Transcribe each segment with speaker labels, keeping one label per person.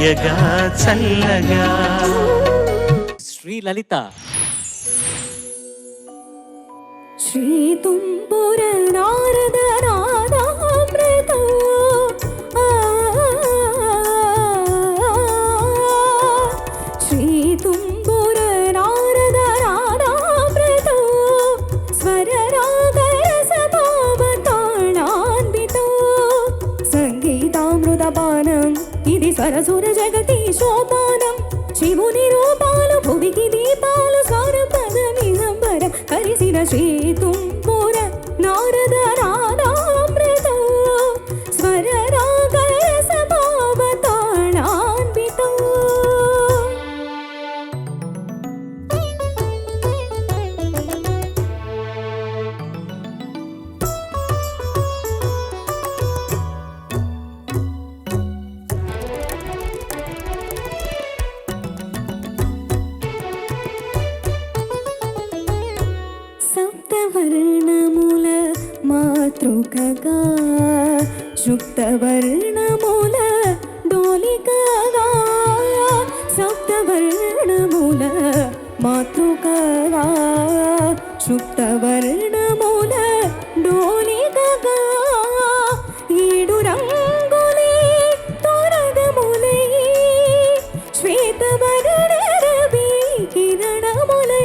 Speaker 1: హాయగా చల్లగా.
Speaker 2: శ్రీ లలిత.
Speaker 3: శ్రీ తుంపుర నారద నాదామృతం శ్రీ తుంపుర నారద నాదామృతం స్వర రాగ రస భావతాళాన్వితం సంగీతామృత పానం ఇది సరసుర జగతి సోపానం శివుని రూపాలు భువికి దీపాలు స్వరం పదమిహంబరం కరిసిన శ్రీ తుంపుర నారద నాదామృతం స్వర రాగ రస భావతాళాన్వితం. సప్తవర్ణముల మాతృకగా శుక్తవర్ణముల డోలికగా సప్తవర్ణముల మాతృకగా శుక్తవర్ణముల డోలికగా ఏడు రంగులే తొరగములై శ్వేతవర్ణ రవి కిరణములై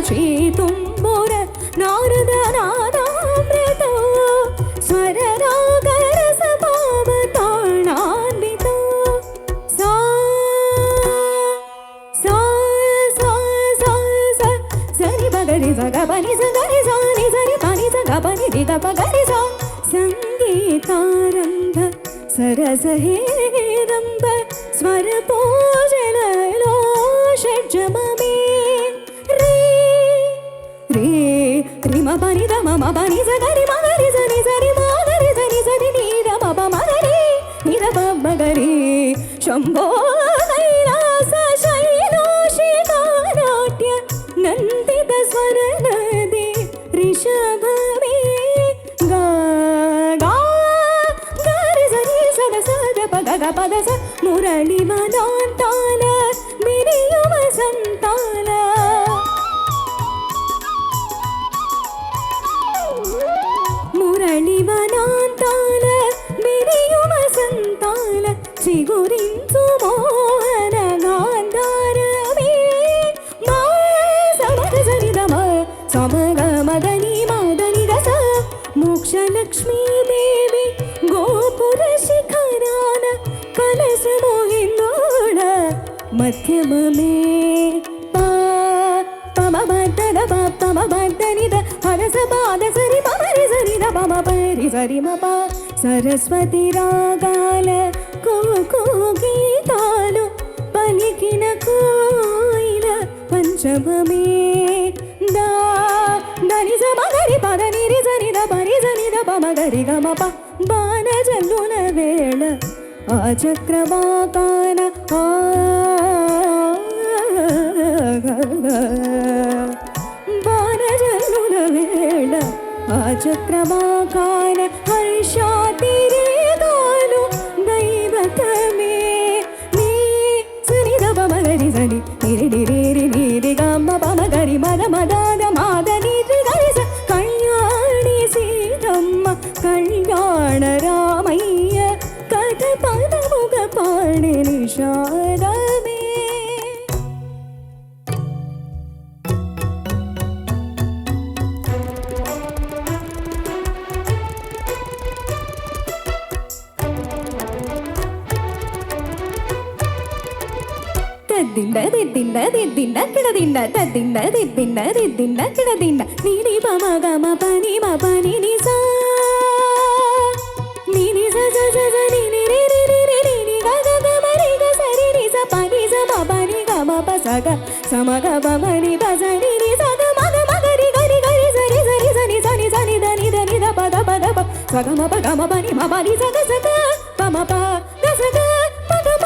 Speaker 3: శ్రీ తుంపుర నారద నాదామృతం స్వర రాగ రస భావతాళాన్వితం. సా సా సా సా సా సరి బగరి సగ పని సగరి సాని సరి పని సగ పని దిగ పగరి సా సంగీతారంభ సరస హేరంభ స్వర పూజలలో షడ్జమమే రిమ పని ద మమ పని సగరి మగరి సని సరి మగరి సని సరి నీర మప మగరి నిర మగరి శంభో కైలాస శైలోషికానాట్య నందిత స్వర నది రిషభమే గా గా గరి సని సద సద పగ గ పద స మురళి మదాంతాల మిరియుమ సంతాల మురళివనాంతాల మిరియుమ సంతాల చిగురించు మోహన గాంధారమే మా సమగ సరిదమ సమగ మదని మదని రస మోక్షలక్ష్మీదేవి గోపుర శిఖరాన కలస మోహిందోళ మధ్యమమే పా పమ బద్దద పమ బద్దనిద హరస పాద సరి పమరి సరి ద పమ పరి సరి మప సరస్వతి రాగాల కోకో గీతాలు పలికిన కోయిల పంచమమే దా దని స మగరి పద నిరి సరి ద పరి సరి ద పమ గరి గ మప బాణ జల్లుల వేళ ఆ చక్రవాకాన బాణజల్లుల వేళ ఆ చక్రవాకాన హర్షాతిరేగాలు దైవతమే నీ సని ద పమగరి సని నిరి నిరి నిరి గమ్మ పమగరి మద మదాద మాద నిరి గరి స కళ్యాణి సీతమ్మ కళ్యాణ రామయ్య కథ పదముగ పాడే నిషాదమే. తద్దిండ దిద్దిండ దిద్దిండ కిడదిండ తద్దిండ దిద్దిండ దిద్దిండ కిడదిండ నీని పమ గమ పని మ పని నిసా నీని స స స స నీని రి రి రి రి నీని గ గ గ మ రి గ స రి రి స ప ని స మ ప ని గ మ ప స గ స మ గ ప మ ని ప స ని రి స గ మ గ మ గ రి గ రి గ రి స రి స రి స ని స ని స ని ద ని ద ని ద ప ద ప ద ప స గ మ ప గ మ ప ని మ ప ని స గ ప మ ప గ స గ మ గ మ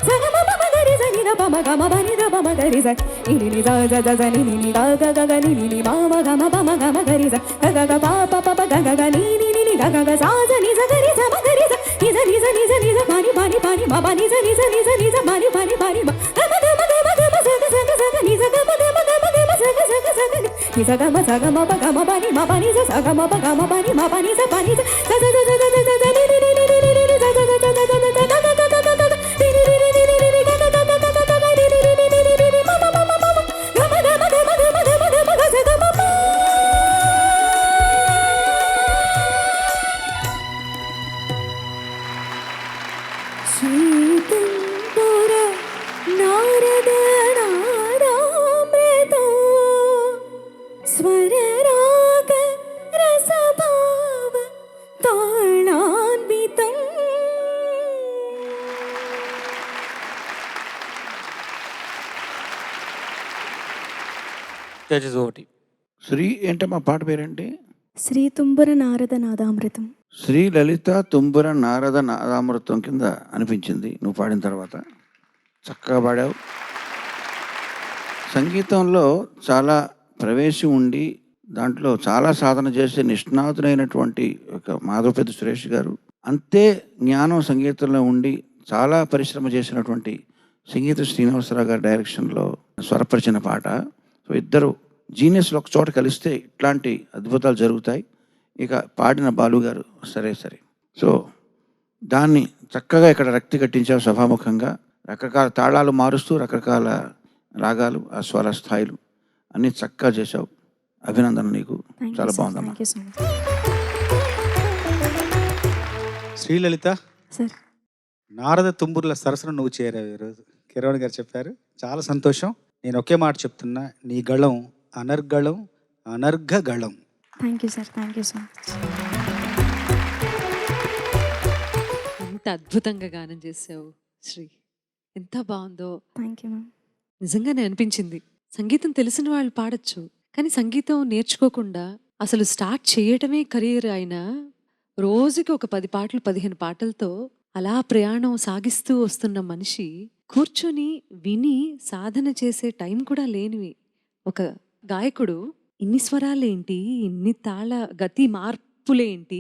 Speaker 3: స గ మ ప మ గ రి స ని ద ప పమ గమ బని ద పమ గరి స ని ని ద ద ద ని ని ని గ గ గ గ ని ని ని మా మ గమ పమ గమ గరి స గ గ గ ప ప ప ప గ గ గ ని ని ని ని గ గ గ సా జ ని స గరి స మ గరి స ని స ని స ని స ని స బని బని బని మ బని స ని స ని స ని స బని బని బని మ గమ గమ గమ గమ స గ స గ స గ ని స గమ గమ గమ గమ స గ స గ స గ ని స గమ స గమ ప గమ బని మ బని స స గమ ప గమ బని మ బని స బని స స స స స స స ని ని ని ని ని ని ని స స స స స స స గ గ గ గ గ గ ని ని ని ని ని ని ని గ గ గ గ గ గ గ ని ని ని ని ని ని ని మ మ మ మ మ గమ గమ గమ గమ గమ గమ గ స గమ ప శ్రీతంబుర నారద నారామృత స్వర రాగ రస భావ తాళాన్వితం
Speaker 2: జడ్జెస్ ఒకటి.
Speaker 4: శ్రీ ఏంటమ్మా పాట పేరేంటి?
Speaker 3: శ్రీ తుంబుర నారద నాదామృతం.
Speaker 4: శ్రీ లలిత తుంబుర నారద నాదామృతం కింద అనిపించింది నువ్వు పాడిన తర్వాత. చక్కగా పాడావు. సంగీతంలో చాలా ప్రవేశం ఉండి దాంట్లో చాలా సాధన చేసే నిష్ణాతులైనటువంటి ఒక మాధవపెద్ది సురేష్ గారు, అంతే జ్ఞానం సంగీతంలో ఉండి చాలా పరిశ్రమ చేసినటువంటి సంగీత శ్రీనివాసరావు గారి డైరెక్షన్లో స్వరపరిచిన పాట. సో ఇద్దరు జీనియస్లు ఒక చోట కలిస్తే ఇట్లాంటి అద్భుతాలు జరుగుతాయి. ఇక పాడిన బాలు గారు సరే. సో దాన్ని చక్కగా ఇక్కడ రక్తి కట్టించావు సభాముఖంగా. రకరకాల తాళాలు మారుస్తూ రకరకాల రాగాలు, ఆ స్వర స్థాయిలు అన్నీ చక్కగా చేశావు. అభినందన నీకు. చాలా బాగుందమ్మా.
Speaker 5: శ్రీలలిత
Speaker 3: సార్,
Speaker 5: నారద తుంబుర్ల సరసన నువ్వు చేరావు ఈరోజు. కిరవాణి గారు చెప్పారు, చాలా సంతోషం. నేను ఒకే మాట చెప్తున్నా, నీ గళం అనర్గళం అనర్ఘగళం.
Speaker 3: Thank you sir, thank you so much.
Speaker 6: ఎంత అద్భుతంగా గానం చేసావు శ్రీ, ఎంత బాగుందో.
Speaker 3: Thank you ma'am.
Speaker 6: నిజంగానే అనిపించింది, సంగీతం తెలిసిన వాళ్ళు పాడొచ్చు, కానీ సంగీతం నేర్చుకోకుండా అసలు స్టార్ట్ చేయటమే కెరీర్ అయినా రోజుకి ఒక 10 పాటలు 15 పాటలతో అలా ప్రయాణం సాగిస్తూ వస్తున్న మనిషి కూర్చొని విని సాధన చేసే టైం కూడా లేనివి ఒక గాయకుడు ఇన్ని స్వరాలేంటి, ఇన్ని తాళ గతి మార్పులేంటి,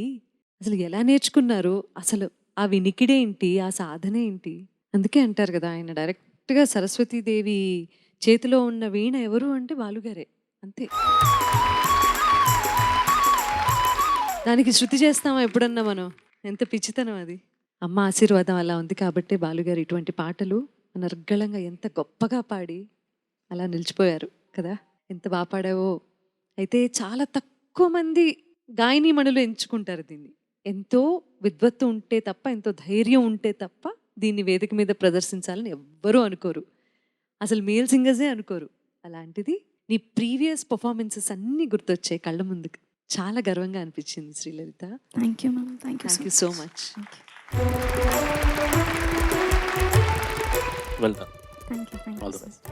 Speaker 6: అసలు ఎలా నేర్చుకున్నారు, అసలు ఆ వినికిడేంటి, ఆ సాధన ఏంటి? అందుకే అంటారు కదా, ఆయన డైరెక్ట్గా సరస్వతీదేవి చేతిలో ఉన్న వీణ ఎవరు అంటే బాలుగారే, అంతే. దానికి శృతి చేస్తామా ఎప్పుడన్నా మనం? ఎంత పిచ్చితనం అది. అమ్మ ఆశీర్వాదం అలా ఉంది కాబట్టి బాలుగారు ఇటువంటి పాటలు అనర్గళంగా ఎంత గొప్పగా పాడి అలా నిలిచిపోయారు కదా. ఎంత బాగా పాడావో. అయితే చాలా తక్కువ మంది గాయనీమణులు ఎంచుకుంటారు దీన్ని. ఎంతో విద్వత్తు ఉంటే తప్ప, ఎంతో ధైర్యం ఉంటే తప్ప దీన్ని వేదిక మీద ప్రదర్శించాలని ఎవ్వరూ అనుకోరు, అసలు మేల్ సింగర్సే అనుకోరు. అలాంటిది నీ ప్రీవియస్ పర్ఫార్మెన్సెస్ అన్నీ గుర్తొచ్చాయి కళ్ళ ముందుకు. చాలా గర్వంగా అనిపించింది Srilalitha.
Speaker 3: Thank you ma'am. Thank you
Speaker 6: so much.
Speaker 2: వెళ్తాం.
Speaker 3: Thank you.
Speaker 2: All the best.